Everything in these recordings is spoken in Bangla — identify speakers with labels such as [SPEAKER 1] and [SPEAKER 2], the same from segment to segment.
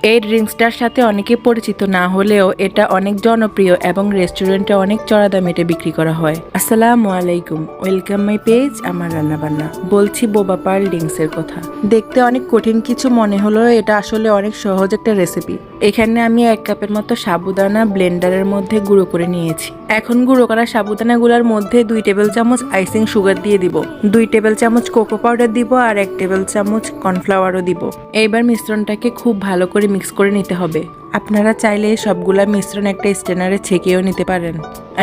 [SPEAKER 1] এই ড্রিঙ্কসটার সাথে অনেকে পরিচিত না হলেও এটা অনেক জনপ্রিয় এবং রেস্টুরেন্টে অনেক চড়া দামে এটা বিক্রি করা হয়। আসসালামু আলাইকুম, ওয়েলকাম মাই পেজ আমার রান্নাবান্না। বলছি বোবা পার্ল ড্রিঙ্কসের কথা। দেখতে অনেক কঠিন কিছু মনে হলেও এটা আসলে অনেক সহজ একটা রেসিপি। এখানে আমি 1 কাপের মতো সাবুদানা ব্লেন্ডারের মধ্যে গুঁড়ো করে নিয়েছি। এখন গুঁড়ো করা সাবুদানাগুলোর মধ্যে 2 টেবিল চামচ আইসিং সুগার দিয়ে দিব, 2 টেবিল চামচ কোকো পাউডার দিব আর 1 টেবিল চামচ কর্নফ্লাওয়ারও দিব। এইবার মিশ্রণটাকে খুব ভালো করে মিক্স করে নিতে হবে। আপনারা চাইলে সবগুলা মিশ্রণ একটা স্ট্রেনারে ছেঁকেও নিতে পারেন।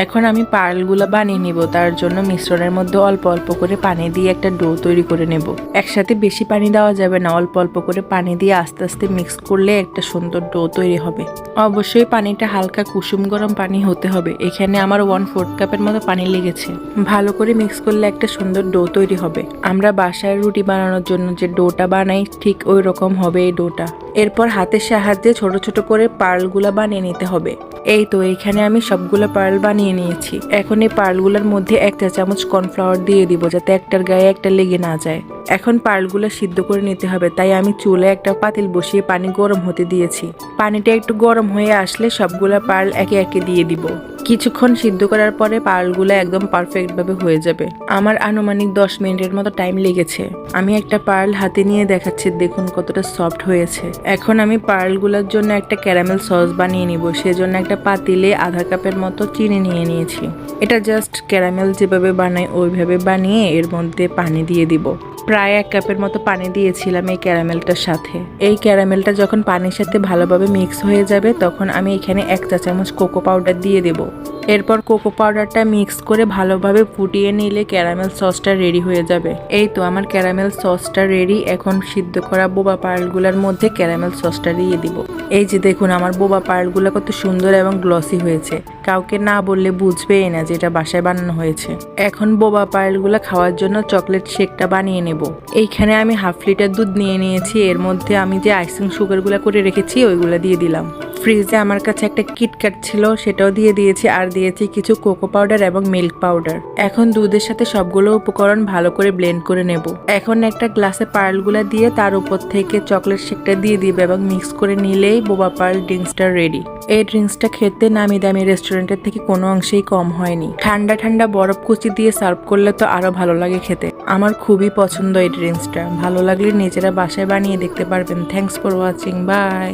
[SPEAKER 1] এখন আমি পার্লগুলো বানিয়ে নিব। তার জন্য মিশ্রণের মধ্যে অল্প অল্প করে পানি দিয়ে একটা ডো তৈরি করে নেব। একসাথে বেশি পানি দেওয়া যাবে না, অল্প অল্প করে পানি দিয়ে আস্তে আস্তে মিক্স করলে একটা সুন্দর ডো তৈরি হবে। অবশ্যই পানিটা হালকা কুসুম গরম পানি হতে হবে। এখানে আমার 1/4 কাপের মতো পানি লেগেছে। ভালো করে মিক্স করলে একটা সুন্দর ডো তৈরি হবে। আমরা বাসায় রুটি বানানোর জন্য যে ডোটা বানাই ঠিক ওই রকম হবে এই ডোটা। এরপর হাতের সাহায্যে ছোট ছোট করে পার্লগুলা বানিয়ে নিতে হবে। এই তো এখানে আমি সবগুলো পার্ল বানিয়ে নিয়েছি। এখন এই পার্লগুলোর মধ্যে 1 চা চামচ কর্নফ্লাওয়ার দিয়ে দিব যাতে একটার গায়ে একটা লেগে না যায়। এখন পার্লগুলো সিদ্ধ করে নিতে হবে, তাই আমি চুলায় একটা পাতিল বসিয়ে পানি গরম হতে দিয়েছি। পানিটা একটু গরম হয়ে আসলে সবগুলা পার্ল একে একে দিয়ে দিব। কিছুক্ষণ সিদ্ধ করার পরে পার্লগুলো একদম পারফেক্ট ভাবে হয়ে যাবে। আমার আনুমানিক 10 মিনিটের মতো টাইম লেগেছে। আমি একটা পার্ল হাতে নিয়ে দেখাচ্ছি, দেখুন কতটা সফট হয়েছে। এখন আমি পার্লগুলোর জন্য একটা ক্যারামেল সস বানিয়ে নিব। সেজন্য একটা পাতিলে আধা কাপের মতো চিনি নিয়ে নিয়েছি। এটা জাস্ট ক্যারামেল যেভাবে বানাই ওইভাবে বানিয়ে এর মধ্যে পানি দিয়ে দিব। প্রায় 1 কাপের মতো পানি দিয়েছিলাম এই ক্যারামেলটার সাথে। এই ক্যারামেলটা যখন পানির সাথে ভালোভাবে মিক্স হয়ে যাবে তখন আমি এখানে 1 চা চামচ কোকো পাউডার দিয়ে দেব। এরপর কোকো পাউডারটা মিক্স করে ভালোভাবে ফুটিয়ে নিলে ক্যারামেল সসটা রেডি হয়ে যাবে। এই তো আমার ক্যারামেল সসটা রেডি। এখন সিদ্ধ করা বোবা পার্লগুলোর মধ্যে ক্যারামেল সসটা দিয়ে দিব। এই যে দেখুন আমার বোবা পার্লগুলো কত সুন্দর এবং গ্লসি হয়েছে। কাউকে না বললে বুঝবেই না যে এটা বাসায় বানানো হয়েছে। এখন বোবা পার্লগুলো খাওয়ার জন্য চকলেট শেকটা বানিয়ে নেব। এইখানে আমি 1/2 লিটার দুধ নিয়ে নিয়েছি। এর মধ্যে আমি যে আইসিং সুগারগুলো করে রেখেছি ওইগুলো দিয়ে দিলাম। ফ্রিজে আমার কাছে একটা কিটক্যাট ছিল, সেটাও দিয়ে দিয়েছি। আর দিয়েছি কিছু কোকো পাউডার এবং মিল্ক পাউডার। এখন দুধের সাথে সবগুলো উপকরণ ভালো করে ব্লেন্ড করে নেব। এখন একটা গ্লাসে পার্লগুলো দিয়ে তার উপর থেকে চকলেট শেকটা দিয়ে দিবে এবং মিক্স করে নিলেই বোবা পার্ল ড্রিঙ্কসটা রেডি। এই ড্রিঙ্কসটা খেতে নামি দামি রেস্টুরেন্টের থেকে কোনো অংশেই কম হয়নি। ঠান্ডা ঠান্ডা বরফ কুচি দিয়ে সার্ভ করলে তো আরো ভালো লাগে খেতে। আমার খুবই পছন্দ এই ড্রিঙ্কসটা। ভালো লাগলে নিজেরা বাসায় বানিয়ে দেখতে পারবেন। Thanks for watching, by.